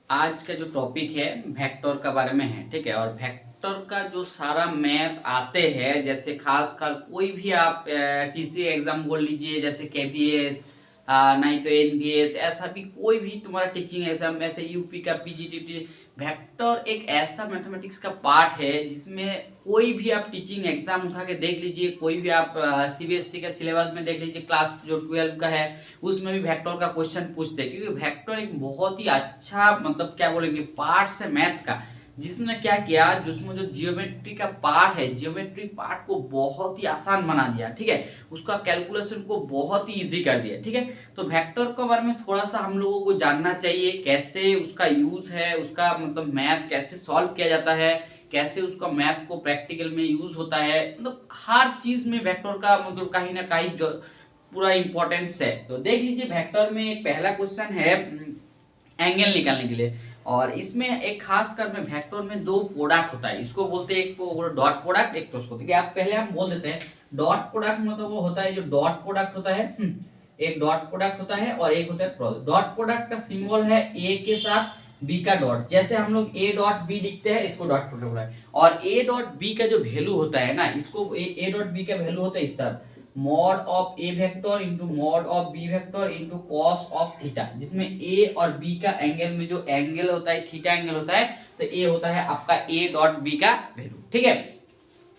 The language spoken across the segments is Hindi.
आज का जो टॉपिक है वेक्टर का बारे में है, ठीक है। और वेक्टर का जो सारा मैथ आते हैं, जैसे खासकर कोई भी आप टीसी एग्जाम बोल लीजिए, जैसे केवीएस, नहीं तो एनवीएस, ऐसा भी कोई भी तुम्हारा टीचिंग एग्जाम, ऐसे यूपी का पीजीटीटी, वेक्टर एक ऐसा मैथमेटिक्स का पार्ट है जिसमें कोई भी आप टीचिंग एग्जाम उठा के देख लीजिए, कोई भी आप सीबीएसई का सिलेबस में देख लीजिए, क्लास जो 12 का है उसमें भी वेक्टर का क्वेश्चन पूछते हैं, क्योंकि वेक्टर एक बहुत ही अच्छा मतलब क्या बोलेंगे पार्ट है मैथ का, जिसने क्या किया, जिसमें जो जियोमेट्री का पार्ट है, जियोमेट्री पार्ट को बहुत ही आसान बना दिया, ठीक है। उसका कैलकुलेशन को बहुत ही इजी कर दिया, ठीक है। तो वेक्टर के बारे में थोड़ा सा हम लोगों को जानना चाहिए, कैसे उसका यूज है, उसका मतलब मैथ कैसे सॉल्व किया जाता है, कैसे उसका मैथ को प्रैक्टिकल में यूज होता है, मतलब हर चीज में वेक्टर का मतलब कहीं ना कहीं पूरा इंपॉर्टेंस है। तो देख लीजिए वेक्टर में एक पहला क्वेश्चन है एंगल निकालने के लिए, और इसमें एक खास कर में वेक्टर में दो प्रोडक्ट होता है, इसको बोलते हैं, एक को डॉट प्रोडक्ट, एक क्रॉस प्रोडक्ट। आप पहले हम बोल देते हैं डॉट प्रोडक्ट मतलब वो होता है जो डॉट प्रोडक्ट होता है, एक डॉट प्रोडक्ट होता है और एक होता है क्रॉस। डॉट प्रोडक्ट का सिंबल है ए के साथ बी का डॉट, जैसे हम लोग ए डॉट बी लिखते हैं, इसको डॉट प्रोडक्ट बोला है। और ए डॉट बी का जो वैल्यू होता है ना, इसको ए डॉट बी का वैल्यू होता है इस तरह, mod of A vector into mod of B vector into cos of theta, जिसमें ए और बी का एंगल में जो एंगल होता है थीटा एंगल होता है, तो ए होता है आपका ए डॉट बी का वैल्यू, ठीक है।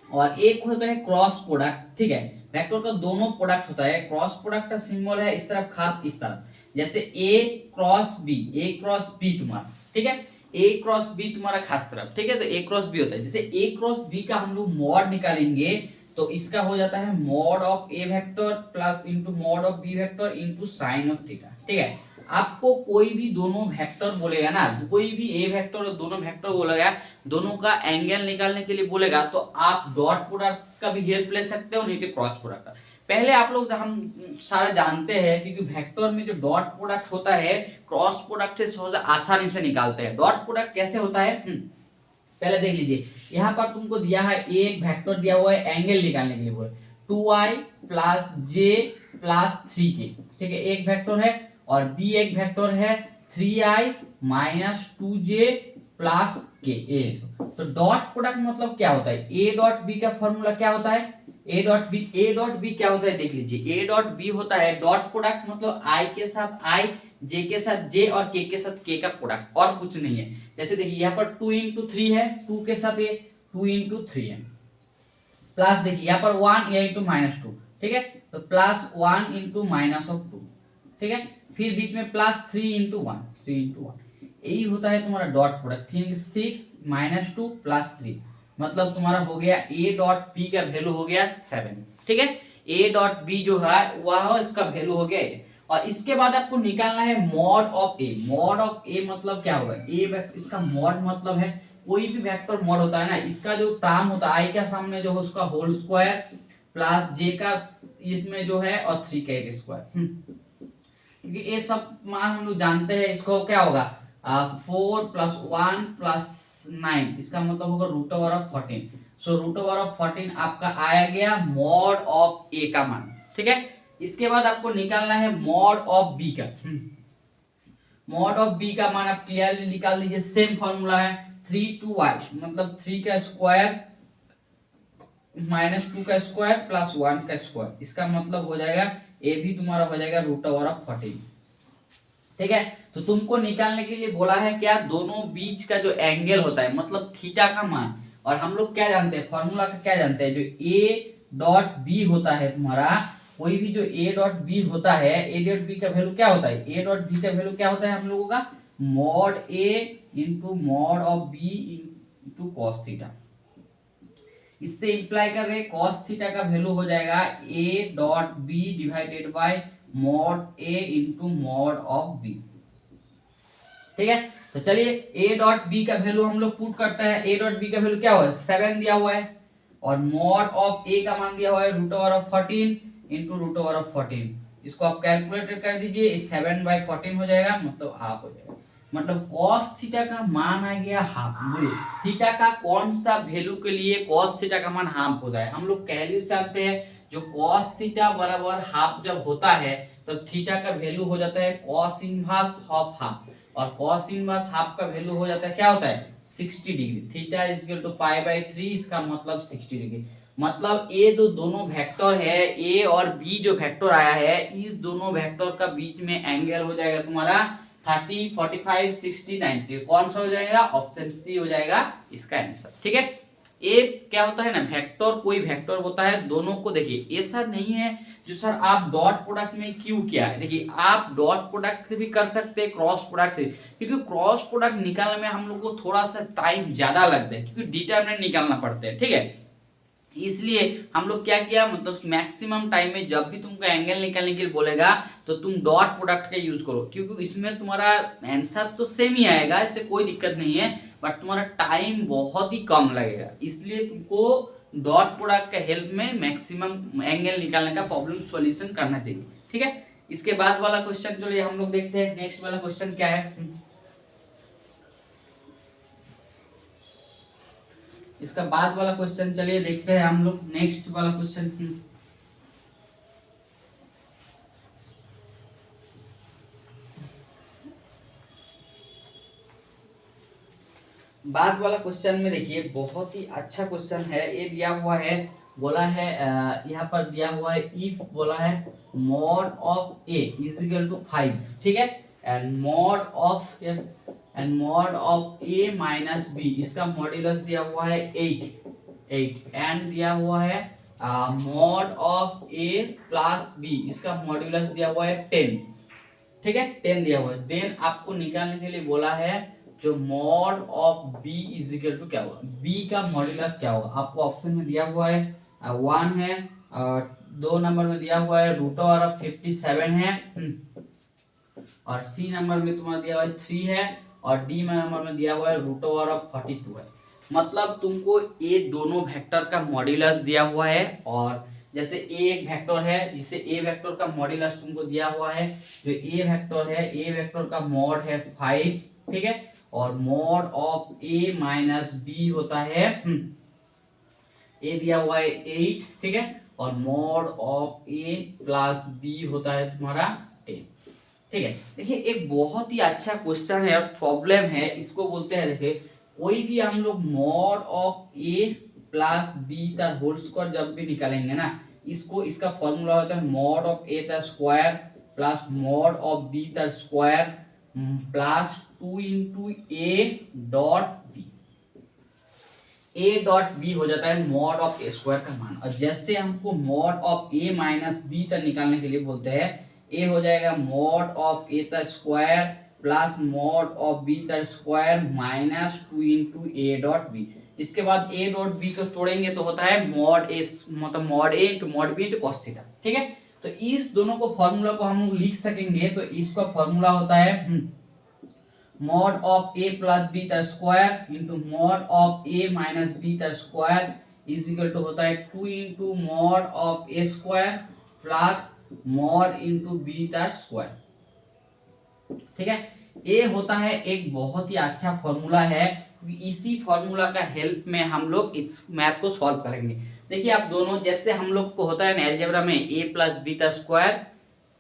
और एक होता है क्रॉस प्रोडक्ट, ठीक है। वेक्टर का दोनों प्रोडक्ट होता है, क्रॉस प्रोडक्ट का सिंबल है इस तरफ, खास इस तरफ, जैसे ए क्रॉस बी तुम्हारा, ठीक है, ए क्रॉस बी तुम्हारा खास तरफ, ठीक है। तो ए क्रॉस बी होता है, जैसे ए क्रॉस बी का हम लोग मॉड निकालेंगे तो इसका हो जाता है mod of A vector plus into mod of B vector into sine of theta, ठीक है। आपको कोई भी दोनों वेक्टर बोलेगा ना, कोई भी ए वेक्टर और दोनों वेक्टर बोलेगा, दोनों का एंगल निकालने के लिए बोलेगा, तो आप डॉट प्रोडक्ट का भी हेल्प ले सकते हो, नहीं तो क्रॉस प्रोडक्ट का। पहले आप लोग हम सारा जानते हैं, क्योंकि वेक्टर में जो डॉट प्रोडक्ट होता है क्रॉस प्रोडक्ट से थोड़ा आसानी से निकालते हैं। डॉट प्रोडक्ट कैसे होता है, पहले देख लीजिए, यहाँ पर तुमको दिया है एक वेक्टर दिया हुआ है एंगल निकालने के लिए बोले 2i प्लस जे प्लस 3k, ठीक है, एक वेक्टर है। और बी एक वेक्टर है 3i माइनस 2j प्लस के। तो डॉट प्रोडक्ट मतलब क्या होता है, ए डॉट बी का फॉर्मूला क्या होता है, ए डॉट बी क्या होता है देख लीजिए, ए डॉट बी होता है डॉट प्रोडक्ट मतलब आई के साथ आई, जे के साथ जे और के साथ के का प्रोडक्ट, और कुछ नहीं है। जैसे देखिए यहाँ पर 2 इंटू 3 है, 2 के साथ ये 2 इंटू 3 है, प्लस देखिए यहाँ पर 1 इंटू माइनस 2, ठीक है, तो प्लस 1 इंटू माइनस ऑफ 2, ठीक है, फिर बीच में प्लस 3 इंटू 1, 3 इंटू 1, यही होता है तुम्हारा डॉट प्रोडक्ट। 6 माइनस 2 प्लस 3 मतलब तुम्हारा हो गया ए डॉट बी का वैल्यू हो गया 7, ठीक है। ए डॉट बी जो है वह इसका वैल्यू हो गया 8। और इसके बाद आपको निकालना है mod of A. Mod of A मतलब क्या होगा, ए इसका मॉड मतलब है कोई भी वेक्टर मॉड होता है ना, इसका जो टर्म होता है आई के सामने जो उसका होल स्क्वायर प्लस जे का इसमें जो है और 3 का एक स्क्वायर, क्योंकि ये सब मान हम लोग जानते हैं, इसको क्या होगा 4 प्लस 1 प्लस 9, इसका मतलब होगा root over of 14। So root over of 14 आपका आया गया मॉड ऑफ ए का मान, ठीक है। इसके बाद आपको निकालना है मॉड ऑफ बी का। मॉड ऑफ बी का मान आप क्लियरली निकाल लीजिए, सेम फॉर्मूला है 3 मतलब 3 का स्क्वायर माइनस 2 का स्क्वायर प्लस 1 का स्क्वायर, इसका मतलब हो जाएगा ए भी तुम्हारा हो जाएगा रूट ओवर ऑफ 14, ठीक है। तो तुमको निकालने के लिए बोला है क्या, दोनों बीच का जो एंगल होता है मतलब थीटा का मान। और हम लोग क्या जानते हैं, फॉर्मूला का क्या जानते हैं, जो ए डॉट बी होता है तुम्हारा, कोई भी जो ए डॉट बी होता है, ए डॉट बी का वैल्यू क्या होता है, ए डॉट बी का वैल्यू क्या होता है हम लोगों का, mod A into mod of B into cos theta. इससे इंप्लाई कर रहे कॉस थीटा का वैल्यू हो जाएगा A dot B divided by mod A into mod of B, ठीक है। तो चलिए ए डॉट बी का वैल्यू हम लोग पुट करते हैं, ए डॉट बी का वैल्यू क्या हुआ 7 दिया हुआ है, और मॉड ऑफ ए का मान दिया हुआ है root over of 14 into root over of 14, इसको आप कैलकुलेट कर दीजिए, 7/14 हो जाएगा, मतलब हाफ हो जाएगा, मतलब cos थीटा का मान आ गया हाफ। बोलो थीटा का कौन सा वैल्यू के लिए cos थीटा का मान हाफ होता है, हम लोग कैलू चाहते हैं, जो cos थीटा बराबर हाफ जब होता है तो थीटा का वैल्यू हो जाता है cos इनवर्स ऑफ हाफ। और cos इनवर्स हाफ का वैल्यू हो जाता है, क्या होता है 60 degree. Theta is equal to pi by 3, इसका मतलब 60 डिग्री। मतलब ये जो दोनों वेक्टर है ए और बी जो वेक्टर आया है, इस दोनों वेक्टर का बीच में एंगल हो जाएगा तुम्हारा 30, 45, 60, 90। कौन सा हो जाएगा, ऑप्शन सी हो जाएगा इसका आंसर। ठीक है, ये क्या होता है ना, वेक्टर कोई वेक्टर होता है, दोनों को देखिए ऐसा नहीं है जो सर आप डॉट प्रोडक्ट में क्यों किया है। देखिए आप डॉट प्रोडक्ट भी कर सकते हैं क्रॉस प्रोडक्ट से, क्योंकि क्रॉस प्रोडक्ट निकालने में हम लोग को थोड़ा सा टाइम ज्यादा लगता है, क्योंकि डिटरमिनेंट निकालना पड़ता है। ठीक है, इसलिए हम लोग क्या किया, मतलब मैक्सिमम टाइम में जब भी तुमको एंगल निकालने के लिए बोलेगा तो तुम डॉट प्रोडक्ट का यूज करो, क्योंकि इसमें तुम्हारा आंसर तो सेम ही आएगा, इससे कोई दिक्कत नहीं है, बट तुम्हारा टाइम बहुत ही कम लगेगा। इसलिए तुमको डॉट प्रोडक्ट का हेल्प में मैक्सिमम एंगल निकालने का प्रॉब्लम सॉल्यूशन करना चाहिए। ठीक है, इसके बाद वाला क्वेश्चन चलिए हम लोग देखते हैं, नेक्स्ट वाला क्वेश्चन क्या है। इसका बाद वाला क्वेश्चन चलिए देखते हैं हम लोग, नेक्स्ट वाला क्वेश्चन। बाद वाला क्वेश्चन में देखिए बहुत ही अच्छा क्वेश्चन है, ये दिया हुआ है, बोला है यहाँ पर दिया हुआ है, इफ बोला है mod of A is equal to 5। ठीक है, and mod of A minus B, इसका मॉड्यूलस दिया हुआ है 8 एंड दिया हुआ है mod of A plus B, इसका मॉड्यूलस दिया हुआ है 10। ठीक है, 10 दिया हुआ है। देन आपको निकालने के लिए बोला है जो mod of B is equal to क्या होगा, बी का मॉड्यूलस क्या होगा। आपको ऑप्शन में दिया हुआ है 1 है, 2 नंबर में दिया हुआ है रूट ओवर 57 है, और सी नंबर में तुम्हारा दिया हुआ है 3 है, और डी नंबर में दिया हुआ है रूट ओवर 42 है। मतलब तुमको ये दोनों वेक्टर का मॉड्यूलस दिया हुआ है, और जैसे ए एक वेक्टर है, जिसे ए वेक्टर का मॉड्यूलस तुमको दिया हुआ है, जो ए वेक्टर है, ए वेक्टर का मॉड है 5। ठीक है, और mod of A minus B होता है ए दिया हुआ है 8। ठीक है, और mod of A plus B होता है तुम्हारा 10। ठीक है, देखिए एक बहुत ही अच्छा क्वेश्चन है और प्रॉब्लम है, इसको बोलते हैं, देखिए कोई भी हम लोग mod of A plus B का होल स्क्वायर जब भी निकालेंगे ना, इसको इसका फॉर्मूला होता है मॉड ऑफ ए का square plus mod of B का square plus 2 into A dot B. A dot B हो जाता है मॉड ऑफ ए स्क्वायर का मान, और जैसे हमको mod of A minus B तक निकालने के लिए बोलते हैं, ए हो जाएगा मॉड ऑफ ए का square plus mod of B का square minus 2 into A dot B. इसके बाद ए डॉट बी को तोड़ेंगे तो होता है मॉड ए, मतलब mod A into mod B into cos theta. ठीक है, तो इस दोनों को फॉर्मूला को हम लोग लिख सकेंगे, तो इसका फॉर्मूला होता है mod of A plus B का square into mod of A minus B का स्क्वायर इज इक्वल टू होता है 2 into mod of A square plus mod into B का स्क्वायर। ठीक है, ये होता है एक बहुत ही अच्छा फॉर्मूला है, इसी फॉर्मूला का हेल्प में हम लोग इस मैथ को सॉल्व करेंगे। देखिए आप दोनों, जैसे हम लोग को होता है ना अलजेब्रा में ए प्लस बी का स्क्वायर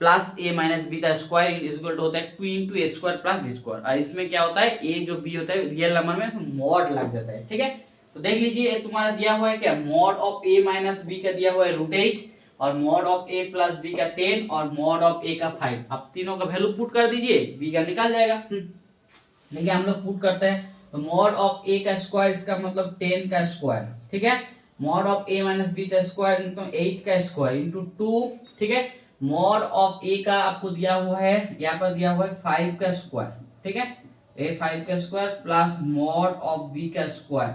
प्लस ए माइनस बी का स्क्वायर इज इक्वल टू होता है 2 इंटू ए स्क्वायर प्लस बी स्क्वायर, और इसमें क्या होता है ए जो बी होता है रियल नंबर में तो मॉड लग जाता है। ठीक है, तो देख लीजिए तुम्हारा दिया हुआ है क्या, mod of A minus B का दिया हुआ है √8, और mod of A plus B का 10, और मॉड ऑफ ए का 5। अब तीनों का वैल्यू पुट कर दीजिए, बी का निकल जाएगा। देखिए हम लोग पुट करते हैं, तो मॉड ऑफ ए का स्क्वायर, इसका मतलब 10 का स्क्वायर। ठीक है, mod of A minus B का स्क्वायर इंटू 8 का स्क्वायर इंटू 2। ठीक है, मॉड ऑफ ए का आपको दिया हुआ है, यहाँ पर दिया हुआ है 5 का स्क्वायर। ठीक है, ए 5 का square plus mod of B का स्क्वायर।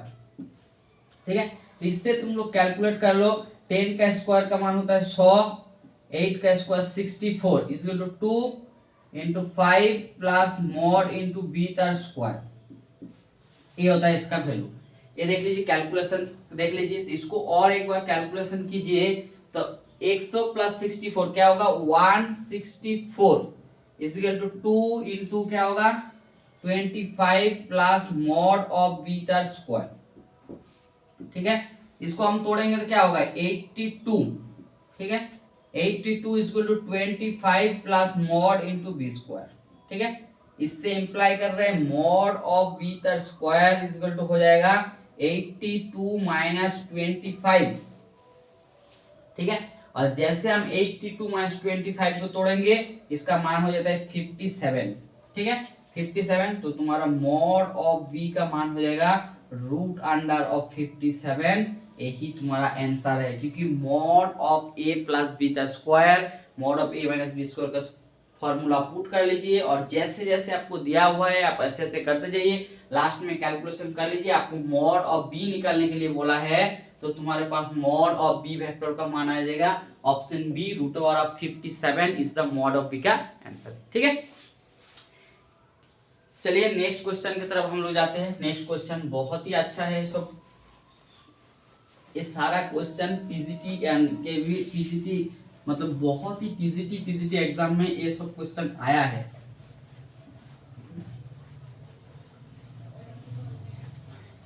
ठीक है, तो इससे तुम लोग कैलकुलेट कर लो, 10 का स्क्वायर का मान होता है 100, 8 का square 64 equal to 2 into 5 plus mod into B का स्क्वायर, ये होता है इसका वैल्यू। ये देख लीजिए कैलकुलेशन देख लीजिए, तो इसको और एक बार कैलकुलेशन कीजिए, तो 100 प्लस 64 क्या होगा 164 इज इक्वल टू 2 इंटू क्या होगा 25 प्लस मॉड ऑफ बी का स्क्वायर। ठीक है, इसको हम तोड़ेंगे तो क्या होगा 82। ठीक है, 82 is equal to 25 plus mod into B square. ठीक है, इससे इंप्लाई कर रहे हैं मॉड ऑफ बी का स्क्वायर इज इक्वल टू हो जाएगा 82 माइनस 25, ठीक है। और जैसे हम 82 माइनस 25 को तोड़ेंगे इसका मान हो जाता है 57, ठीक है 57। तो तुम्हारा मॉड ऑफ बी का मान हो जाएगा रूट अंडर ऑफ 57, यही तुम्हारा आंसर है। क्योंकि mod of A plus B का square, mod of A minus B square का फॉर्मूला पुट कर लीजिए, और जैसे जैसे आपको दिया हुआ है आप ऐसे ऐसे करते जाइए, लास्ट में कैलकुलेशन कर लीजिए। आपको मॉड ऑफ बी निकालने के लिए बोला है, तो तुम्हारे पास मॉड ऑफ बी वेक्टर का मान आ जाएगा option B root over of 57 is the mod of B का आंसर, ठीक है। चलिए नेक्स्ट क्वेश्चन की तरफ हम लोग जाते हैं। नेक्स्ट क्वेश्चन बहुत ही अच्छा है सब, ये सारा question PGT and KV PGT मतलब बहुत ही पीजीटी एग्जाम में ये सब क्वेश्चन आया है।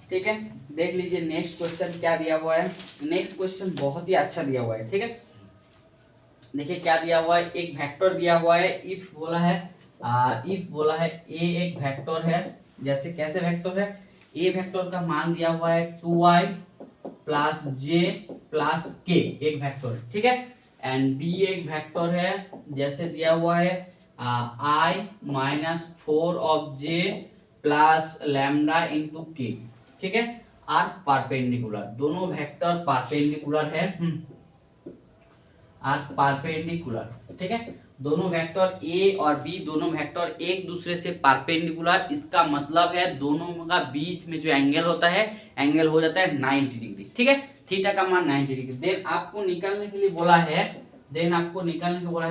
ठीक है, देख लीजिए नेक्स्ट क्वेश्चन क्या दिया हुआ है। नेक्स्ट क्वेश्चन बहुत ही अच्छा दिया हुआ है, ठीक है। देखिए क्या दिया हुआ है, एक वेक्टर दिया हुआ है, इफ बोला है इफ बोला है ए एक वेक्टर है। जैसे कैसे वेक्टर है, ए वेक्टर का मान दिया हुआ है 2i प्लस जे प्लस के, एक वेक्टर, ठीक है। एंड बी एक वेक्टर है, जैसे दिया हुआ है i minus 4 of J plus lambda into के, ठीक है। आर परपेंडिकुलर, दोनों वेक्टर परपेंडिकुलर है, आर परपेंडिकुलर, ठीक है। दोनों वेक्टर ए और बी दोनों वेक्टर एक दूसरे से परपेंडिकुलर, इसका मतलब है दोनों का बीच में जो एंगल होता है, एंगल हो जाता है 90 डिग्री, ठीक है। थीटा का मान 90 डिग्री। देन आपको निकालने के लिए बोला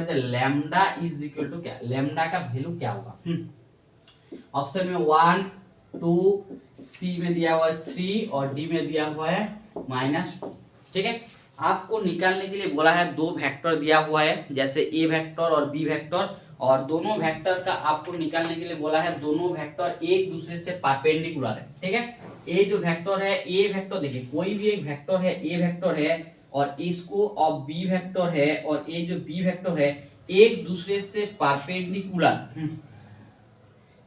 है, लैम्डा इज इक्वल टू क्या, लैम्डा का वैल्यू क्या होगा। ऑप्शन में 1 2, सी में दिया हुआ है 3 और डी में दिया हुआ है -2, ठीक है। आपको निकालने के लिए बोला है दो वेक्टर दिया हुआ है, जैसे ए वेक्टर और बी वेक्टर, और दोनों वेक्टर का आपको निकालने के लिए बोला है दोनों वेक्टर एक दूसरे से परपेंडिकुलर है, ठीक है। ए जो वेक्टर है, ए वेक्टर देखिए कोई भी एक वेक्टर है, ए वेक्टर है और इसको और बी वेक्टर है, और ए जो बी वेक्टर है एक दूसरे से परपेंडिकुलर,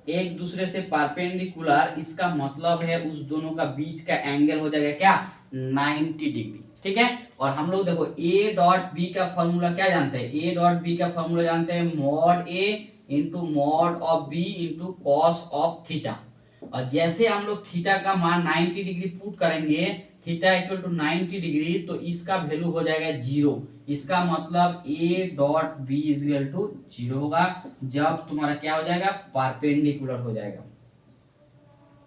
एक दूसरे से परपेंडिकुलर, इसका मतलब है उस दोनों का बीच का एंगल हो जाएगा क्या, 90 डिग्री, ठीक है। और हम लोग देखो ए डॉट बी का फॉर्मूला क्या जानते हैं, ए डॉट बी का फॉर्मूला जानते हैं mod A into mod of B into cos of theta. और जैसे हम लोग थीटा का मान 90 डिग्री पुट करेंगे, थीटा इक्वल टू 90 डिग्री, तो इसका वैल्यू हो जाएगा 0। इसका मतलब A dot B is equal to 0 होगा जब तुम्हारा क्या हो जाएगा, परपेंडिकुलर हो जाएगा,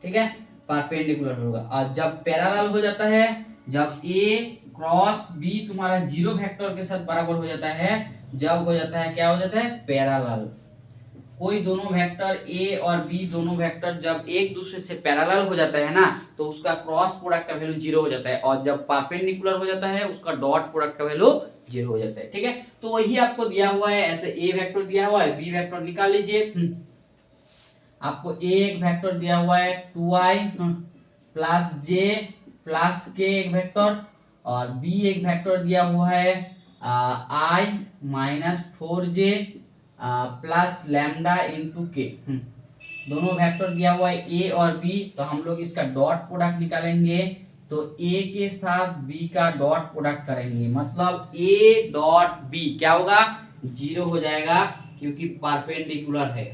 ठीक है, परपेंडिकुलर होगा। और जब पैरेलल हो जाता है, जब ए क्रॉस बी तुम्हारा 0 वेक्टर के साथ बराबर हो जाता है, जब हो जाता है क्या हो जाता है, पैरेलल। कोई दोनों वेक्टर ए और बी दोनों वेक्टर जब एक दूसरे से पैरेलल हो जाता है ना, तो उसका क्रॉस प्रोडक्ट का वैल्यू 0 हो जाता है, और जब परपेंडिकुलर हो जाता है उसका डॉट प्रोडक्ट का वैल्यू 0 हो जाता है, ठीक है। तो वही आपको दिया हुआ है, ऐसे ए वेक्टर दिया हुआ है, बी वेक्टर निकाल लीजिए। आपको ए एक वेक्टर दिया हुआ है 2i प्लस जे प्लस के एक वेक्टर, और बी एक वेक्टर दिया हुआ है i minus 4j plus lambda into के। दोनों वेक्टर दिया हुआ है ए और बी, तो हम लोग इसका डॉट प्रोडक्ट निकालेंगे, तो ए के साथ बी का डॉट प्रोडक्ट करेंगे, मतलब ए डॉट बी क्या होगा, 0 हो जाएगा, क्योंकि परपेंडिकुलर है,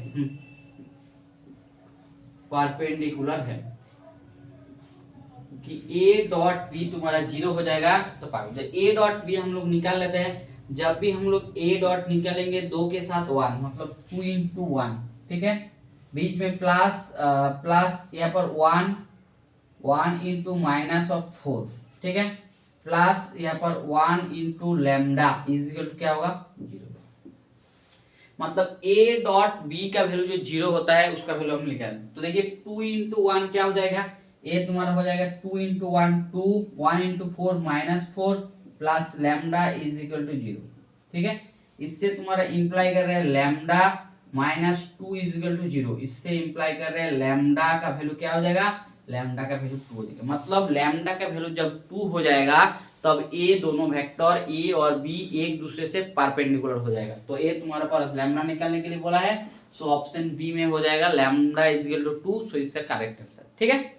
परपेंडिकुलर है कि ए डॉट बी तुम्हारा 0 हो जाएगा। तो ए डॉट बी हम लोग निकाल लेते हैं। जब भी हम लोग ए डॉट निकालेंगे 2 के साथ 1, मतलब 2 इंटू 1, ठीक है, बीच में प्लस यहाँ पर 1 इंटू माइनस ऑफ 4, ठीक है, प्लस यहाँ पर 1 into lambda is equal to क्या होगा, 0। मतलब ए डॉट बी का वैल्यू जो 0 होता है उसका वैल्यू हम निकालें, तो देखिए 2 इंटू 1 क्या हो जाएगा, ए तुम्हारा हो जाएगा 2 into 1 2, 1 into 4 -4 plus lambda is equal to 0, ठीक है। इससे तुम्हारा इंप्लाई कर रहे हैं लैम्डा -2 इज इक्वल टू 0, इससे इंप्लाई कर रहे हैं लैम्डा का वैल्यू क्या हो जाएगा, लैम्डा का वैल्यू 2 हो जाएगा। मतलब लैम्डा का वैल्यू जब 2 हो जाएगा तब ए दोनों वेक्टर ए और बी एक दूसरे से परपेंडिकुलर हो जाएगा। तो ए तुम्हारे पास लैम्डा निकालने के लिए बोला है, सो ऑप्शन बी में हो जाएगा लैम्डा इज इक्वल टू 2, सो इसका करेक्ट आंसर। ठीक है,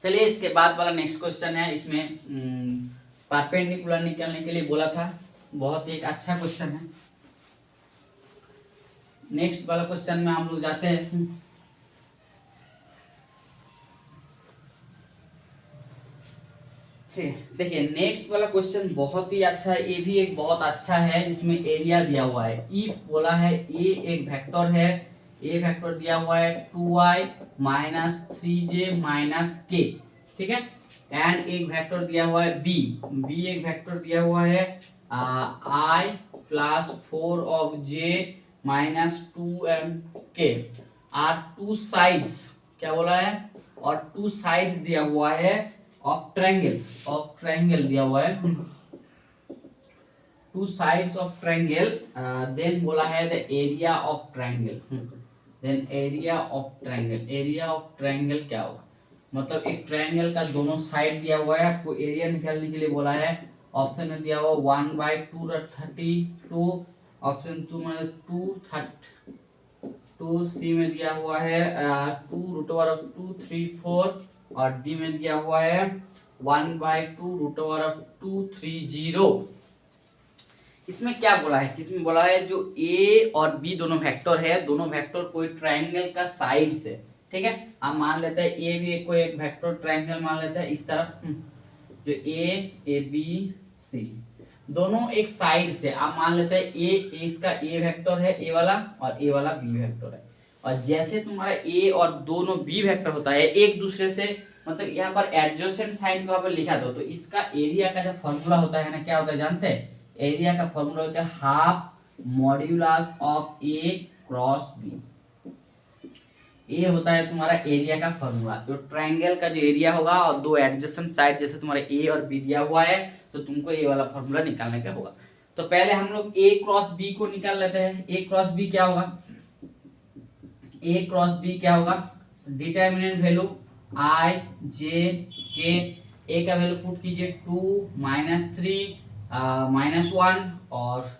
चलिए इसके बाद वाला नेक्स्ट क्वेश्चन है। इसमें परपेंडिकुलर निकालने के लिए बोला था, बहुत ही एक अच्छा क्वेश्चन है। नेक्स्ट वाला क्वेश्चन में हम लोग जाते हैं। देखिए नेक्स्ट वाला क्वेश्चन बहुत ही अच्छा है, ये भी एक बहुत अच्छा है। इसमें एरिया दिया हुआ है, इफ बोला है ए एक वेक्टर है, ए वेक्टर दिया हुआ है 2i माइनस 3j माइनस के, ठीक है। एंड एक वेक्टर दिया हुआ है बी, बी एक वेक्टर दिया हुआ है i plus 4 of j minus 2m के आर टू साइड्स, क्या बोला है, और टू साइड्स दिया हुआ है ऑफ ट्रायंगल दिया हुआ है, two sides of triangle. Then बोला है the area of triangle, then area of triangle क्या होगा, मतलब एक ट्रायंगल का दोनों साइड दिया हुआ है, आपको एरिया निकालने के लिए बोला है। ऑप्शन में दिया हुआ 1/232, ऑप्शन 2 में 2 सी में दिया हुआ है 2√234 और डी में दिया हुआ है 1/2√230। इसमें क्या बोला है, किसमें बोला है, जो ए और बी दोनों वेक्टर है, दोनों वेक्टर कोई ट्रायंगल का साइड से, ठीक है। आप मान लेते हैं ए भी कोई एक वेक्टर ट्रायंगल मान लेते हैं इस तरफ, जो ए बी सी दोनों एक साइड से, आप मान लेते हैं ए इसका ए वेक्टर है ए वाला, और ए वाला बी वेक्टर है। और जैसे तुम्हारा ए और दोनों बी वेक्टर होता है एक दूसरे से, मतलब यहाँ पर एडजेसेंट साइड को यहाँ पर लिखा दो, तो इसका एरिया का जो फॉर्मूला होता है ना, क्या होता है जानते हैं, एरिया का फॉर्मूला होता है half modulus of A cross B. ये होता है तुम्हारा एरिया का फॉर्मूला। जो ट्रायंगल का जो एरिया होगा और दो एडजेसेंट साइड जैसे तुम्हारे ए और बी दिया हुआ है, तो तुमको ये वाला फॉर्मूला निकालने का होगा। तो पहले हम लोग ए क्रॉस बी को निकाल लेते हैं। ए क्रॉस बी क्या होगा, ए क्रॉस बी क्या होगा, डिटर्मिनेंट वैल्यू आई जे के, ए का वैल्यू पुट कीजिए 2 -3 -1 और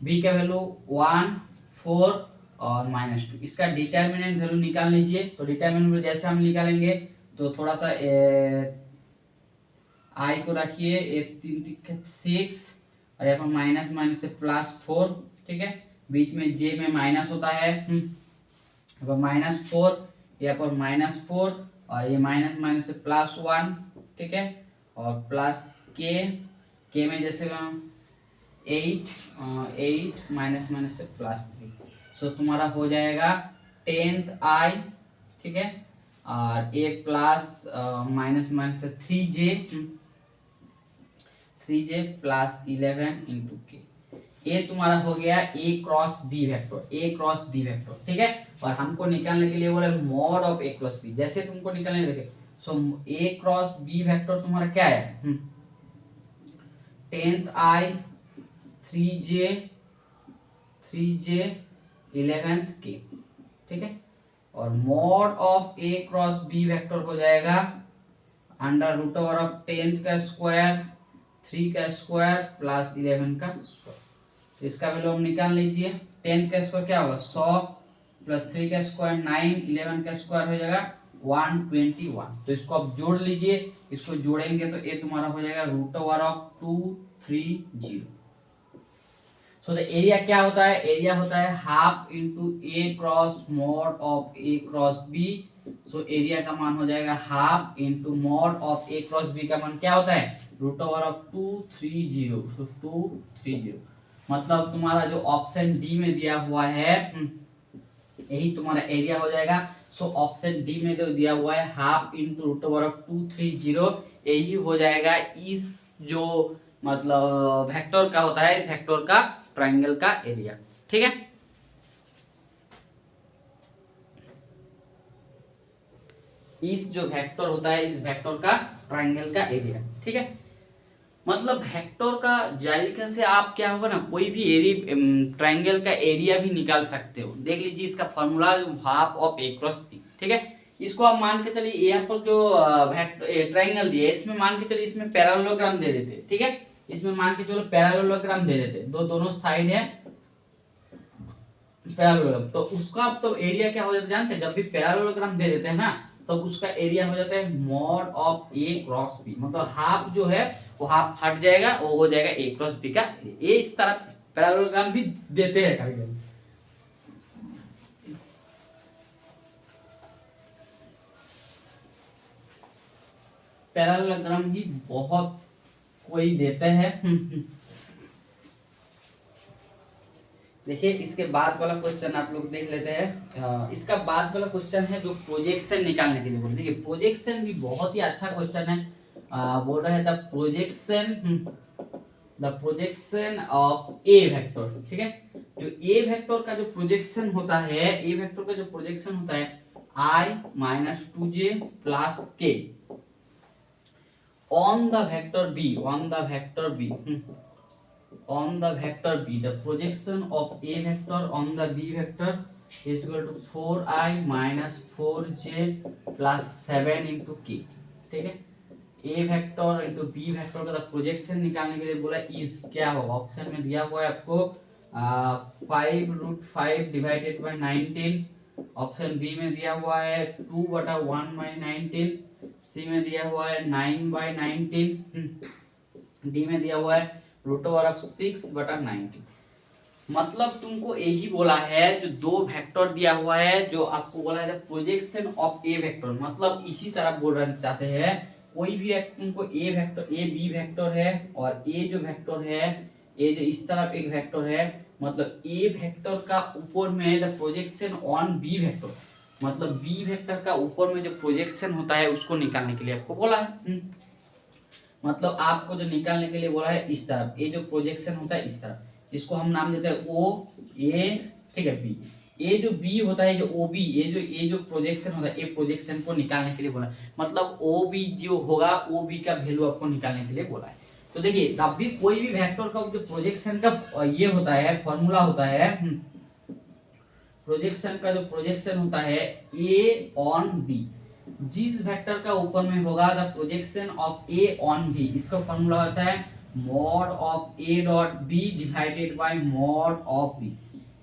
बी का वैल्यू 1 4 और -2। इसका डिटर्मिनेंट वैल्यू निकाल लीजिए। तो डिटर्मिनेंट वैल्यू जैसे हम निकालेंगे तो थोड़ा सा आई को रखिए 6 और यहाँ पर माइनस माइनस से +4, ठीक है। बीच में जे में माइनस होता है, यहाँ पर -4, यहाँ पर -4 और ये माइनस माइनस से +1, ठीक है। और प्लस के में जैसे 8 माइनस माइनस से +3, सो तुम्हारा हो जाएगा 10th आई, ठीक है। और ए प्लस माइनस माइनस से 3j प्लस 11 इंटू के। ये तुम्हारा हो गया ए क्रॉस बी वेक्टर, ठीक है। और हमको निकालने के लिए बोले mod of A cross B. जैसे तुमको निकालने देखे, so A cross B vector तुम्हारा क्या है, 10th आई 3j 11th के, ठीक है। और mod of A cross B vector हो जाएगा √10th का स्क्वायर 3 का स्क्वायर प्लस 11 का स्क्वायर। इसका वैल्यू हम निकाल लीजिए। 10 का स्क्वायर क्या होगा 100 प्लस 3 का स्क्वायर 9, 11 का स्क्वायर हो जाएगा 121। तो इसको आप जोड़ लीजिए, इसको जोड़ेंगे तो ये तुम्हारा हो जाएगा √230। सो द एरिया क्या होता है, एरिया होता है half into A cross mod of A cross B. So area का मान हो जाएगा half into mod of A cross B का मान क्या होता है √230, सो 230। मतलब तुम्हारा जो ऑप्शन डी में दिया हुआ है यही तुम्हारा एरिया हो जाएगा। सो ऑप्शन डी में जो दिया हुआ है हाफ इंटू √230, यही हो जाएगा इस जो मतलब वेक्टर का होता है, वेक्टर का ट्रायंगल का एरिया, ठीक है। इस जो वेक्टर होता है इस वेक्टर का ट्रायंगल का एरिया, ठीक है। मतलब वेक्टर का जारिका से आप क्या होगा ना, कोई भी एरिया ट्रायंगल का एरिया भी निकाल सकते हो। देख लीजिए इसका formula half of A cross B, ठीक है। इसको आप मान के चलिए यहाँ पर जो ट्रायंगल दिया है इसमें मान के चलिए इसमें पैरेललोग्राम दे देते, ठीक है। इसमें मान के चलो पैरेललोग्राम दे देते, दोनों साइड है पैरेललोग्राम, तो उसका तो एरिया क्या हो जाता है जानते हैं, जब भी पैरेललोग्राम दे देते हैं ना तो उसका एरिया हो जाता है mod of A cross B, मतलब हाफ जो है वो हाफ हट जाएगा, वो हो जाएगा ए क्रॉस बी का एरिया। ये इस तरह पैरेललोग्राम भी देते हैं कभी कभी। पैरेललोग्राम भी बहुत कोई देते हैं। देखिए इसके बाद वाला क्वेश्चन आप लोग देख लेते हैं। इसका बाद वाला क्वेश्चन है जो प्रोजेक्शन निकालने के लिए बोले। देखिए प्रोजेक्शन भी बहुत ही अच्छा क्वेश्चन है। बोल रहे हैं the projection of A vector, ठीक है। जो ए वेक्टर का जो प्रोजेक्शन होता है, ए वेक्टर का जो प्रोजेक्शन होता है i minus 2j plus k on the vector b, on the vector b, on the vector b, the projection of a vector on the b vector is equal to 4i minus 4j plus 7 into k, ठीक है। A vector into B vector का प्रोजेक्शन निकालने के लिए बोला इज क्या होगा, ऑप्शन में दिया हुआ है आपको 5√5 डिवाइडेड बाय 19, ऑप्शन बी में दिया हुआ है 2/1/19, सी में दिया हुआ है 9/19, डी में दिया हुआ है √6/19। मतलब तुमको यही बोला है, जो दो वेक्टर दिया हुआ है, जो आपको बोला है प्रोजेक्शन ऑफ ए वेक्टर, मतलब इसी तरह बोलना चाहते हैं कोई भी तुमको ए वेक्टर, ए बी वेक्टर है और ए जो वेक्टर है, ए जो इस तरफ एक वेक्टर है, मतलब ए वेक्टर का ऊपर में the projection on B vector, मतलब बी वेक्टर का ऊपर में जो प्रोजेक्शन होता है उसको निकालने के लिए आपको बोला है। मतलब आपको जो निकालने के लिए बोला है इस तरफ, ये जो प्रोजेक्शन होता है इस तरफ, इसको हम नाम देते हैं ओ ए, ठीक है, बी। ये जो बी होता है, जो ओ बी, ये जो प्रोजेक्शन होता है, ये प्रोजेक्शन को निकालने के लिए बोला, मतलब ओ बी जो होगा ओ बी का वैल्यू आपको निकालने के लिए बोला है। तो देखिए तब भी कोई भी वेक्टर का जो प्रोजेक्शन का ये होता है फॉर्मूला होता है, प्रोजेक्शन का जो प्रोजेक्शन होता है ए ऑन बी, जिस वेक्टर का ऊपर में होगा the projection of A on B, इसका फॉर्मूला होता है mod of A dot B divided by mod of B.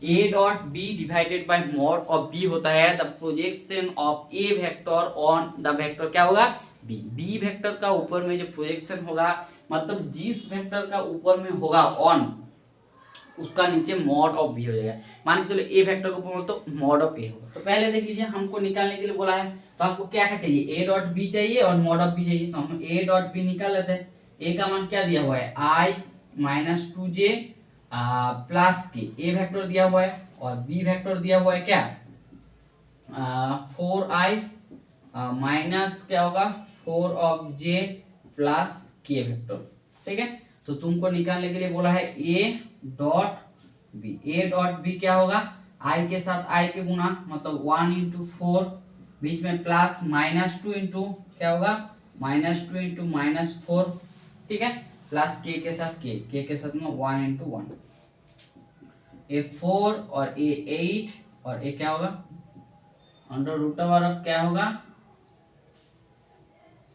A dot B divided by mod of B होता है the projection of A vector on the vector क्या होगा बी। बी वेक्टर का ऊपर में जो प्रोजेक्शन होगा, मतलब जिस वेक्टर का ऊपर में होगा ऑन, उसका नीचे मॉड ऑफ बी हो जाएगा। मान के चलो ए वेक्टर को ऊपर तो मॉड ऑफ ए होगा। तो पहले देख लीजिए हमको निकालने के लिए बोला है, तो आपको क्या क्या चाहिए, ए डॉट बी चाहिए और मॉड ऑफ बी चाहिए। तो हम ए डॉट बी निकाल लेते हैं। ए का मान क्या दिया हुआ है i माइनस 2j प्लस के, ए वेक्टर दिया हुआ है, और बी वेक्टर दिया हुआ है क्या 4i माइनस क्या होगा 4 of j plus K vector, ठीक है। तो तुमको निकालने के लिए बोला है A dot B. A dot B क्या होगा, i के साथ i के गुना, मतलब 1 इंटू 4, बीच में प्लस माइनस 2 इंटू क्या होगा -2 इंटू -4, ठीक है, प्लस के साथ के साथ में 1 इंटू 1, ए 4 और ए 8 और ए क्या होगा अंडर रूट ओवर ऑफ क्या होगा,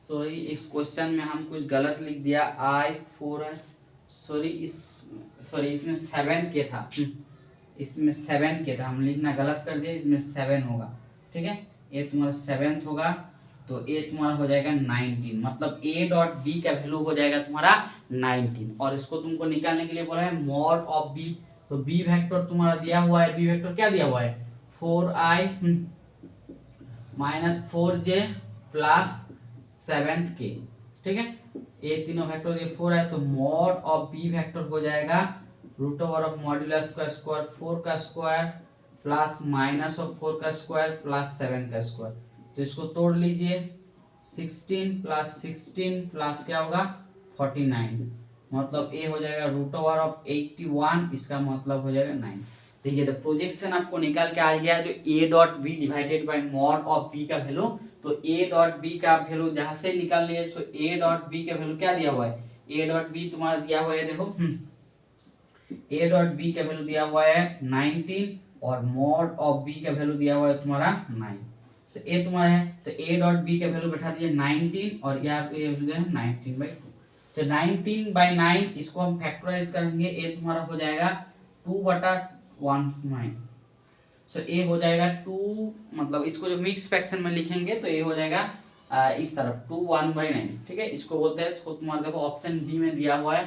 सॉरी इस क्वेश्चन में हम कुछ गलत लिख दिया, i4 है, सॉरी इसमें 7 के था, इसमें 7 के था, हम लिखना गलत कर दिए, इसमें 7 होगा, ठीक है। ये तुम्हारा 7th होगा, तो ए तुम्हारा हो जाएगा 19, मतलब ए डॉट बी का वैल्यू हो जाएगा तुम्हारा 19। और इसको तुमको निकालने के लिए बोला है मॉड ऑफ बी। तो बी वेक्टर तुम्हारा दिया हुआ है, बी वेक्टर क्या दिया हुआ है 4i minus 4j plus 7k, ठीक है। ए तीनों वेक्टर ये 4 है, तो मॉड ऑफ बी वेक्टर हो जाएगा रूट ओवर ऑफ मॉड्यूलस का स्क्वायर 4 का स्क्वायर प्लस माइनस ऑफ 4 का स्क्वायर प्लस 7 का स्क्वायर। तो इसको तोड़ लीजिए, 16 प्लस क्या होगा 49, मतलब ए हो जाएगा रूट ओवर ऑफ 81, इसका मतलब हो जाएगा 9। देखिए तो प्रोजेक्शन आपको निकाल के आ गया जो A dot B divided by mod of B का वैल्यू। तो ए डॉट बी का वैल्यू जहां से निकाल लिए, तो ए डॉट बी का वैल्यू क्या दिया हुआ है, ए डॉट बी तुम्हारा दिया हुआ है, देखो ए डॉट बी का वैल्यू दिया हुआ है 19 और मॉड ऑफ बी का वैल्यू दिया हुआ है तुम्हारा 9। तो ए तुम्हारा है, तो ए डॉट बी का वैल्यू बैठा दिए 19 और यहाँ पे ये वैल्यू है 19/2। तो 19/9 इसको हम फैक्टराइज करेंगे, ए तुम्हारा हो जाएगा 2/19, सो ए हो जाएगा 2, मतलब इसको जो मिक्स फ्रैक्शन में लिखेंगे तो ए हो जाएगा इस तरफ 2 1/9, ठीक है, इसको बोलते हैं। तो तुम्हारा देखो ऑप्शन बी में दिया हुआ है,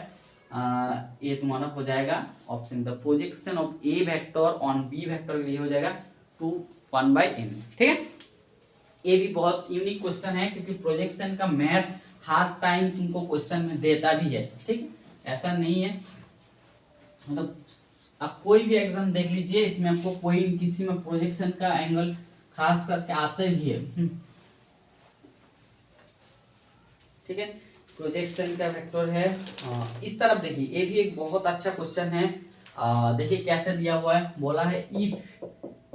ये तुम्हारा हो जाएगा option, the projection of A vector on B vector के लिए हो जाएगा 2 1/n, ठीक है। ये भी बहुत यूनिक क्वेश्चन है क्योंकि प्रोजेक्शन का मैथ हर टाइम तुमको क्वेश्चन में देता भी है, ठीक, ऐसा नहीं है। मतलब आप कोई भी एग्जाम देख लीजिए, इसमें आपको कोई किसी में प्रोजेक्शन का एंगल खास करके आते भी है, ठीक है। प्रोजेक्शन का वेक्टर है इस तरफ, देखिए ये भी एक बहुत अच्छा क्वेश्चन है। देखिए कैसे दिया हुआ है, बोला है if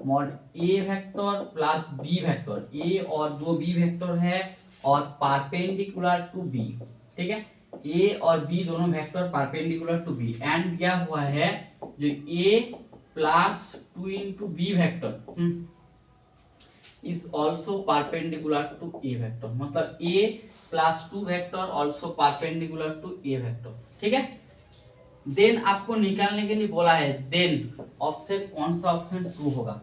mod A vector plus B vector, A और दो बी वेक्टर है और परपेंडिकुलर टू बी, ठीक है, ए और बी दोनों vector perpendicular to B, and दिया हुआ है जो A plus 2 into B vector is also perpendicular to A vector, मतलब A plus 2 vector also perpendicular to A vector, ठीक है। देन आपको निकालने के लिए बोला है, देन ऑप्शन कौन सा ऑप्शन 2 होगा,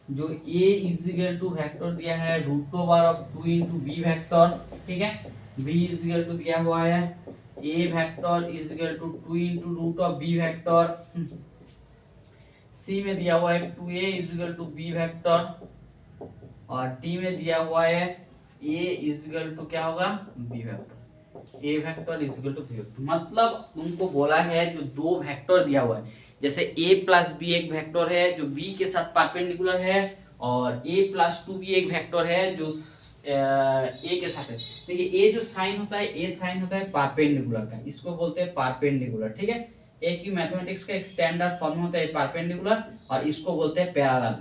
जो a is equal to vector दिया है √2 इंटू बी वेक्टर, ठीक है, b इज इक्वल टू दिया हुआ है a vector is equal to 2 into √b vector, c में दिया हुआ है 2a is equal to b vector, और d में दिया हुआ है a इज इक्वल टू क्या होगा b vector, a vector is equal to b vector. मतलब तुमको बोला है जो दो वेक्टर दिया हुआ है, जैसे a प्लस बी एक वेक्टर है जो b के साथ परपेंडिकुलर है, और a प्लस 2b एक वेक्टर है जो a के साथ है। देखिए a जो साइन होता है, a साइन होता है परपेंडिकुलर का, इसको बोलते हैं परपेंडिकुलर, ठीक है। a की मैथमेटिक्स का एक स्टैंडर्ड फॉर्म होता है परपेंडिकुलर, और इसको बोलते हैं पैरेलल।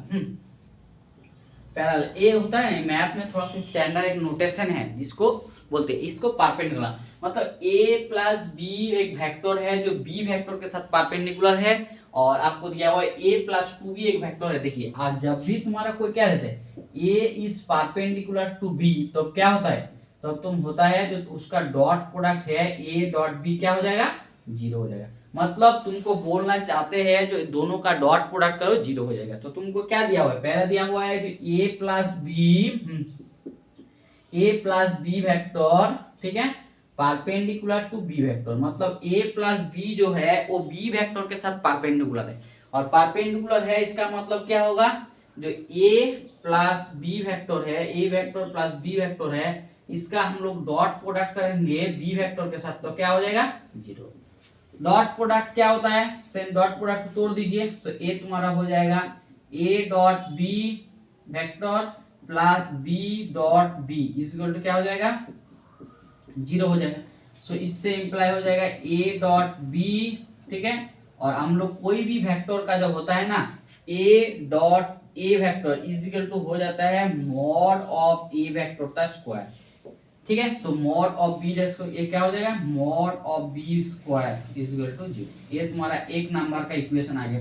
पैरेलल ए होता है मैथ में थोड़ा सा स्टैंडर्ड एक नोटेशन है जिसको बोलते हैं, इसको परपेंडिकुलर, मतलब a प्लस बी एक वेक्टर है जो b वेक्टर के साथ परपेंडिकुलर है, और आपको दिया हुआ है a प्लस 2b एक वेक्टर है। देखिए आज जब भी तुम्हारा कोई क्या देते हैं a is perpendicular to b, तो क्या होता है, तब तुम होता है जो उसका डॉट प्रोडक्ट है a डॉट b क्या हो जाएगा 0 हो जाएगा। मतलब तुमको बोलना चाहते हैं जो दोनों का डॉट प्रोडक्ट करो 0 हो जाएगा। तो तुमको क्या दिया हुआ है, पहला दिया हुआ है जो a प्लस बी वेक्टर, ठीक है, परपेंडिकुलर टू बी वेक्टर, मतलब a प्लस बी जो है वो b वेक्टर के साथ परपेंडिकुलर है, और परपेंडिकुलर है इसका मतलब क्या होगा, जो a प्लस बी वेक्टर है, a vector plus b vector है, इसका हम लोग डॉट प्रोडक्ट करेंगे b वेक्टर के साथ, तो क्या हो जाएगा 0। डॉट प्रोडक्ट क्या होता है, सेम डॉट प्रोडक्ट तोड़ दीजिए, तो a तुम्हारा हो जाएगा a dot B vector plus b dot B is equal to क्या हो जाएगा 0 हो जाएगा। सो इससे इंप्लाई हो जाएगा a डॉट बी, ठीक है, और हम लोग कोई भी वेक्टर का जब होता है ना a dot a vector is equal to हो जाता है मॉड ऑफ a वेक्टर का स्क्वायर, ठीक है। तो मॉड ऑफ बी ये क्या हो जाएगा mod of B square is equal to 0। ये तुम्हारा एक नंबर का इक्वेशन आ गया,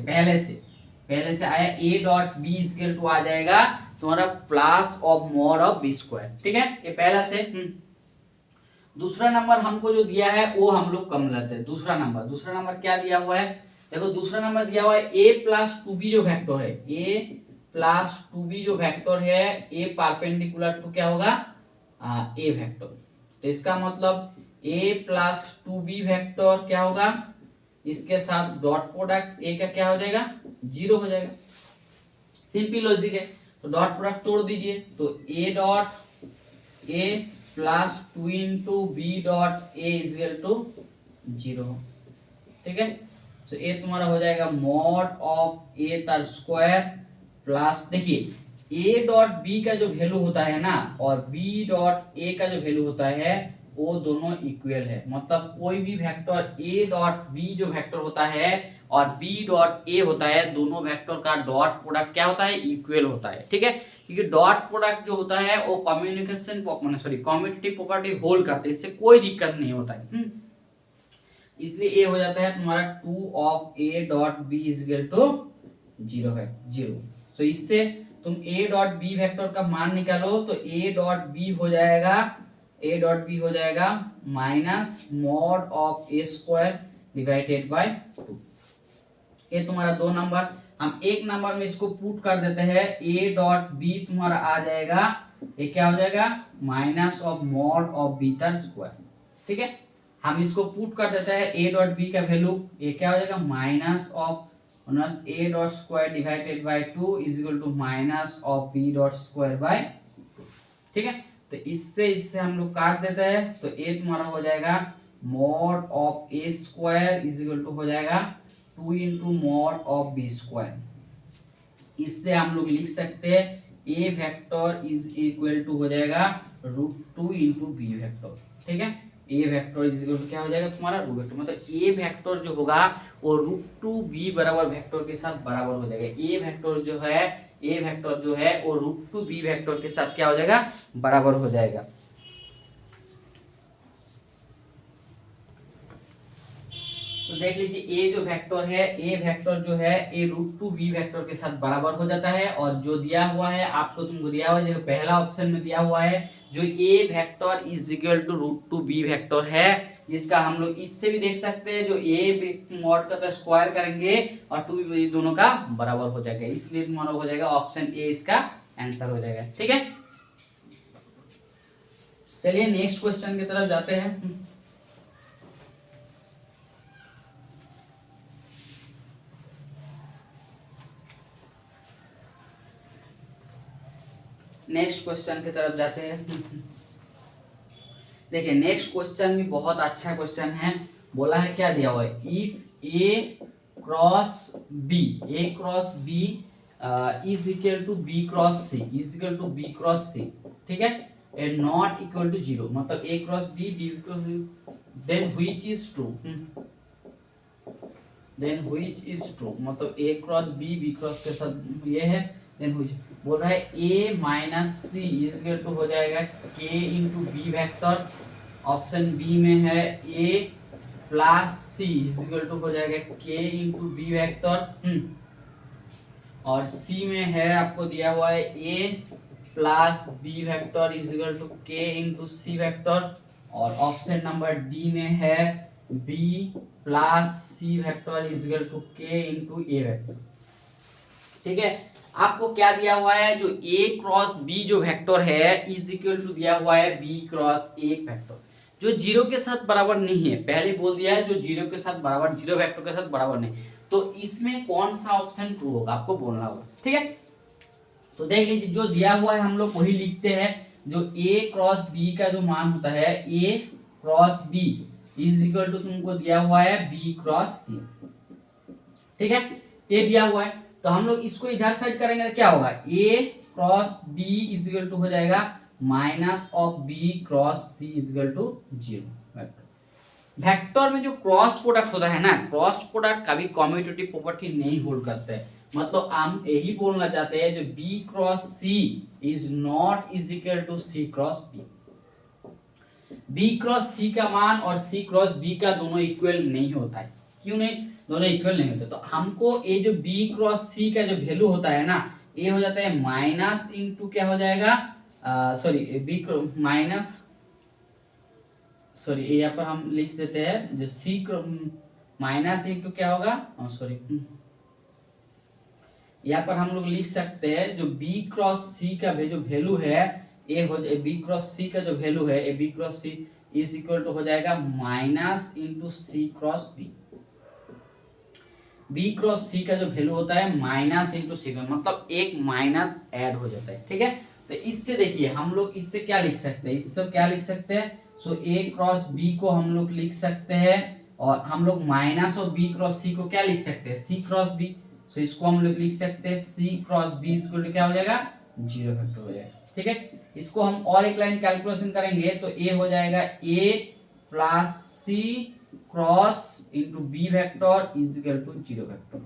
पहले से आया a dot B is equal to आ जाएगा तुम्हारा plus of mod of B square, ठीक है, ये पहला से। दूसरा नंबर हमको जो दिया है वो हम लोग कम लेते हैं। दूसरा नंबर क्या दिया हुआ है, देखो दूसरा नंबर दिया हुआ है a प्लस 2b जो वेक्टर है, a प्लस 2b जो वेक्टर है, a परपेंडिकुलर टू क्या होगा a वेक्टर, तो इसका मतलब a प्लस 2b वेक्टर क्या होगा, इसके साथ डॉट प्रोडक्ट a का क्या हो जाएगा 0 हो जाएगा। सिंपल लॉजिक है, तो डॉट प्रोडक्ट तोड़ दीजिए, तो a dot a plus 2 into B dot A is equal to 0, ठीक है। तो ए तुम्हारा हो जाएगा मॉड ऑफ ए तर स्क्वायर प्लस, देखिए ए डॉट बी का जो वैल्यू होता है ना और बी डॉट ए का जो वैल्यू होता है वो दोनों इक्वल है, मतलब कोई भी वेक्टर ए डॉट बी जो वेक्टर होता है और बी डॉट ए होता है, दोनों वेक्टर का डॉट प्रोडक्ट क्या होता है इक्वल होता है, ठीक है। क्योंकि डॉट प्रोडक्ट जो होता है वो कम्यूटेटिव प्रॉपर्टी होल्ड करते हैं, इससे कोई दिक्कत नहीं होता है। इसलिए ए हो जाता है तुम्हारा 2 of A dot B is equal to 0 है 0। तो इससे तुम a डॉट बी वेक्टर का मान निकालो, तो a डॉट बी हो जाएगा minus mod of A square divided by 2। ये तुम्हारा 2 नंबर। हम एक नंबर में इसको पुट कर देते हैं, a डॉट बी तुम्हारा आ जाएगा, ये क्या हो जाएगा, minus of mod of B का स्क्वायर। ठीक है, हम इसको पुट कर देते हैं, a डॉट बी का वैल्यू ये क्या हो जाएगा, minus of a dot square divided by 2 is equal to minus of b dot square by. ठीक है, तो इससे हम लोग काट देते हैं, तो a तुम्हारा हो जाएगा mod of a square is equal to हो जाएगा 2 into mod of b square. इससे हम लोग लिख सकते हैं a vector is equal to हो जाएगा √2 इंटू बी वेक्टर। ठीक है, a vector is equal to क्या हो जाएगा तुम्हारा रूट वेक्टर, मतलब a वेक्टर जो होगा वो √2 b बराबर वेक्टर के साथ बराबर हो जाएगा। a वेक्टर जो है वो √2 b वेक्टर के साथ क्या हो जाएगा, बराबर हो जाएगा। तो देख लीजिए a जो वेक्टर है, a वेक्टर जो है a √2 b वेक्टर के साथ बराबर हो जाता है। और जो दिया हुआ है आपको, तुमको दिया हुआ है जो पहला ऑप्शन में दिया हुआ है, जो a vector is equal to √2 b vector है, जिसका हम लोग इससे भी देख सकते हैं, जो a मॉड का स्क्वायर करेंगे और 2 दोनों का बराबर हो जाएगा, इसलिए तुम्हारा हो जाएगा ऑप्शन ए इसका आंसर हो जाएगा। ठीक है, चलिए नेक्स्ट क्वेश्चन की तरफ जाते हैं। नेक्स्ट क्वेश्चन की तरफ जाते हैं। देखिए नेक्स्ट क्वेश्चन भी बहुत अच्छा क्वेश्चन है। बोला है क्या दिया हुआ है, if A cross B is equal to B cross C, ठीक है, एंड नॉट इक्वल टू 0, मतलब A cross B equal to, then which is true, मतलब ए क्रॉस बी क्रॉस के साथ ये है, देन व्हिच बोल रहा है a minus C is equal to हो जाएगा k into B vector. Option B में है a plus C is equal to हो जाएगा k इंटू बी वैक्टर। और c में है आपको दिया हुआ है a plus B vector is equal to k into C vector. और ऑप्शन नंबर डी में है b plus C vector is equal to k into A vector. ठीक है, आपको क्या दिया हुआ है, जो a क्रॉस b जो वेक्टर है इज इक्वल टू दिया हुआ है b क्रॉस a वेक्टर, जो 0 के साथ बराबर नहीं है। पहले बोल दिया है जो 0 के साथ बराबर, 0 वेक्टर के साथ बराबर नहीं, तो इसमें कौन सा ऑप्शन ट्रू होगा आपको बोलना होगा। ठीक है, तो देख लीजिए जो दिया हुआ है हम लोग वही लिखते हैं। जो a क्रॉस b का जो मान होता है, a cross b is equal to तुमको दिया हुआ है b क्रॉस c। ठीक है, ये दिया हुआ है, तो हम लोग इसको इधर साइड करेंगे तो क्या होगा, a cross b is equal to हो जाएगा minus of b cross c is equal to 0। Vector में जो क्रॉस प्रोडक्ट होता है ना, क्रॉस प्रोडक्ट कभी कम्यूटेटिव प्रॉपर्टी नहीं होल्ड करते हैं। मतलब हम यही बोलना चाहते हैं जो b cross c is not is equal to c cross b। b cross c का मान और c क्रॉस b का दोनों इक्वल नहीं होता है। क्यों नहीं, दोनों इक्वल नहीं होते, तो हमको ये जो b क्रॉस c का जो वैल्यू होता है ना, ये हो जाता है माइनस इंटू क्या हो जाएगा, सॉरी माइनस, सॉरी यहाँ पर हम लिख देते हैं जो c माइनस इंटू क्या होगा, सॉरी यहाँ पर हम लोग लिख सकते हैं जो b क्रॉस c का जो वैल्यू है, ये हो जाए b क्रॉस c का जो वैल्यू है, ये b cross c is equal to हो जाएगा minus into c cross b। b cross c का जो वैल्यू होता है माइनस इंटू सी, मतलब एक माइनस ऐड हो जाता है। ठीक है, तो इससे देखिए हम लोग इससे क्या लिख सकते हैं, इससे क्या लिख सकते हैं, सो a क्रॉस b को हम लोग लिख सकते हैं, और हम लोग माइनस और b क्रॉस c को क्या लिख सकते हैं, c क्रॉस b। सो इसको हम लोग लिख सकते हैं c cross b equal to क्या हो जाएगा, 0 वेक्टर हो जाएगा। ठीक है, इसको हम और एक लाइन कैलकुलेशन करेंगे तो a हो जाएगा a plus c cross into B vector is equal to 0 vector.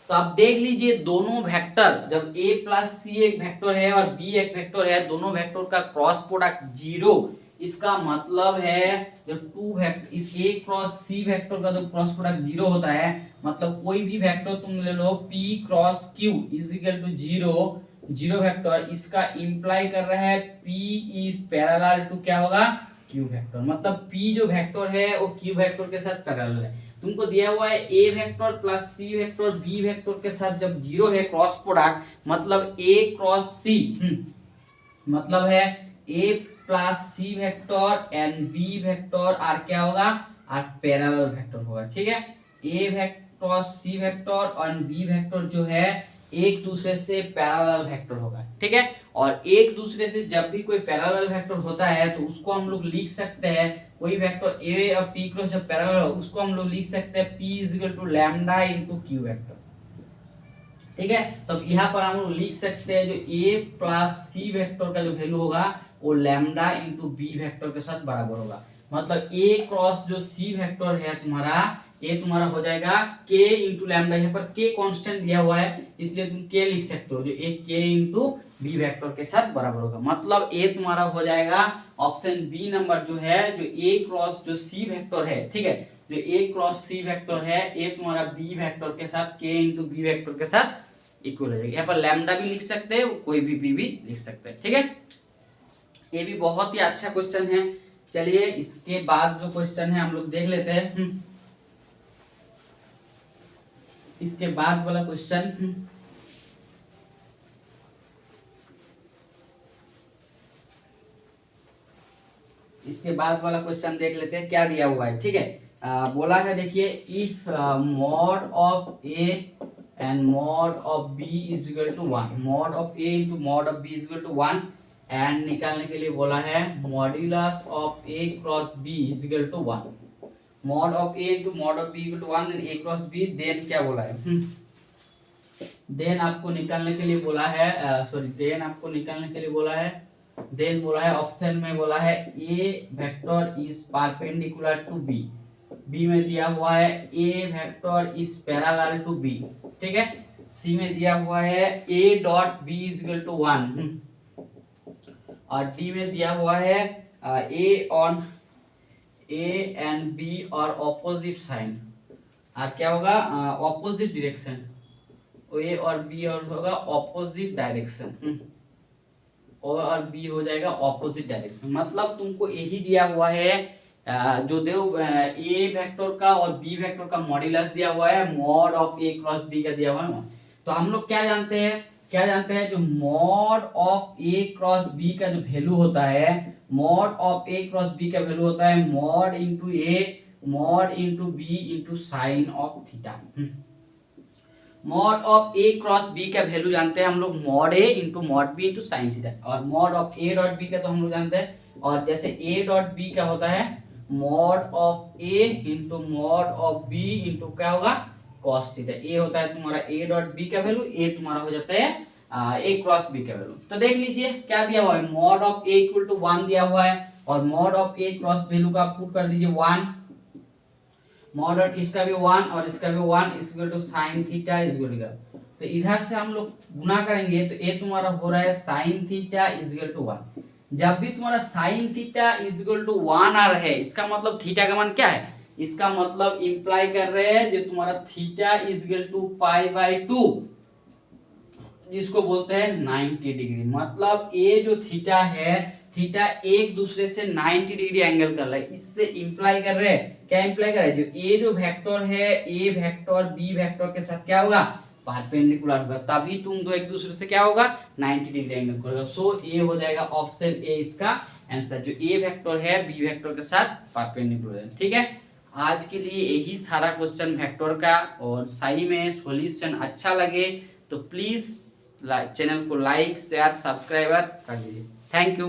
तो आप देख लीजिए दोनों वेक्टर, जब a प्लस सी एक वेक्टर है और b एक वेक्टर है, दोनों वेक्टर का क्रॉस प्रोडक्ट 0, इसका मतलब है जब टू वेक्टर, इस a क्रॉस c वेक्टर का जो क्रॉस प्रोडक्ट 0 होता है, मतलब कोई भी वेक्टर तुम ले लो p cross q is equal to 0 vector, इसका इंप्लाई कर रहा है p इज पैरेलल टू क्या होगा, q वेक्टर। मतलब p जो वेक्टर है वो q वेक्टर के साथ पैरेलल है। तुमको दिया हुआ है A vector plus C vector B vector के साथ जब जीरो है क्रॉस प्रोडक्ट मतलब ए क्रॉस सी, मतलब है A plus C vector and B vector और क्या होगा और पैरेलल वेक्टर होगा। ठीक है, ए वेक्टर सी वेक्टर और बी वेक्टर जो है एक दूसरे से पैरेलल वेक्टर होगा। ठीक है, और एक दूसरे से जब भी कोई पैरेलल वेक्टर होता है तो उसको हम लोग लिख सकते हैं, कोई वेक्टर ए और पी क्रॉस जब पैरेलल हो उसको हम लोग लिख सकते हैं p is equal to lambda into Q vector. ठीक है, तो यहाँ पर हम लोग लिख सकते हैं जो a प्लस सी वेक्टर का जो वैल्यू होगा वो लैम्डा इंटू बी वेक्टर के साथ बराबर होगा। मतलब a क्रॉस जो c वेक्टर है तुम्हारा, ये तुम्हारा हो जाएगा k इंटू लैम्डा, यहाँ पर k कांस्टेंट दिया हुआ है इसलिए तुम k लिख सकते हो, जो एक k इंटू बी वेक्टर के साथ बराबर होगा। मतलब a तुम्हारा हो जाएगा ऑप्शन बी नंबर जो है, जो a क्रॉस जो c वेक्टर है। ठीक है, जो a क्रॉस c वेक्टर है ये तुम्हारा b वेक्टर के साथ k इंटू बी वेक्टर के साथ इक्वल हो जाएगा। यहाँ पर लैम्डा भी लिख सकते हैं, कोई भी p भी लिख सकते हैं। ठीक है, ये भी बहुत ही अच्छा क्वेश्चन है। चलिए इसके बाद जो क्वेश्चन है हम लोग देख लेते हैं। इसके बाद वाला क्वेश्चन इसके बाद वाला क्वेश्चन देख लेते हैं क्या दिया हुआ है। ठीक है, बोला है देखिए, if mod of A and mod of B is equal to 1, mod of A into mod of B is equal to 1 and निकालने के लिए बोला है modulus of A cross B is equal to 1, mod of A into mod of B equal to 1 then A cross B, then क्या बोला है, देन आपको निकालने के लिए बोला है, देन आपको निकालने के लिए बोला है, देन बोला है ऑप्शन में बोला है A vector is perpendicular to B, B में दिया हुआ है A vector is parallel to B. ठीक है, सी में दिया हुआ है A dot B is equal to 1 और डी में दिया हुआ है A on A and B और ऑपोजिट साइन, और क्या होगा ऑपोजिट डायरेक्शन, ए और बी और होगा ऑपोजिट डायरेक्शन, और बी हो जाएगा ऑपोजिट डायरेक्शन। मतलब तुमको यही दिया हुआ है जो देव ए वेक्टर का और बी वेक्टर का मॉड्यूलस दिया हुआ है, mod of A cross B का दिया हुआ है। तो हम लोग क्या जानते हैं, जो mod of A cross B का जो वैल्यू होता है, mod of A cross B का वैल्यू होता है mod into A mod into B into sine of theta. Mod of A cross B का वैल्यू जानते हैं हम लोग mod A into mod B into sine theta, और mod of A dot B का तो हम लोग जानते हैं, और जैसे ए डॉट बी का होता है mod of A into mod of B into क्या होगा कॉस थीटा। ए होता है तुम्हारा ए डॉट बी का वैल्यू, ए तुम्हारा हो जाता है ए क्रॉस बी का वैल्यू। तो देख लीजिए क्या दिया हुआ है, mod of A equal to 1 दिया हुआ है और mod of A cross value का पुट कर दीजिए 1, मॉड ऑफ इसका भी 1 और इसका भी 1 is equal to sine theta is equal to, तो इधर से हम लोग गुना करेंगे तो ए तुम्हारा हो रहा है sine theta is equal to 1। जब भी तुम्हारा sine theta is equal to 1 आ रहा है इसका मतलब थीटा का मान क्या है, इसका मतलब इंप्लाई कर रहे हैं जो तुम्हारा थीटा इज इक्वल टू π/2 जिसको बोलते हैं 90 डिग्री। मतलब ये जो थीटा है, थीटा एक दूसरे से 90 डिग्री एंगल कर रहा है, इससे इंप्लाई कर रहे हैं, क्या इंप्लाई कर रहे हैं, जो ए जो वेक्टर है ए वेक्टर बी वेक्टर के साथ क्या होगा परपेंडिकुलर होगा, तभी तुम दो एक दूसरे से क्या होगा 90 डिग्री एंगल करेगा। सो ए हो जाएगा ऑप्शन ए इसका आंसर, जो ए वेक्टर है बी वेक्टर के साथ परपेंडिकुलर है। ठीक है, आज के लिए यही सारा क्वेश्चन वेक्टर का, और सही में सॉल्यूशन अच्छा लगे तो प्लीज चैनल को लाइक शेयर सब्सक्राइबर कर दीजिए। Thank you.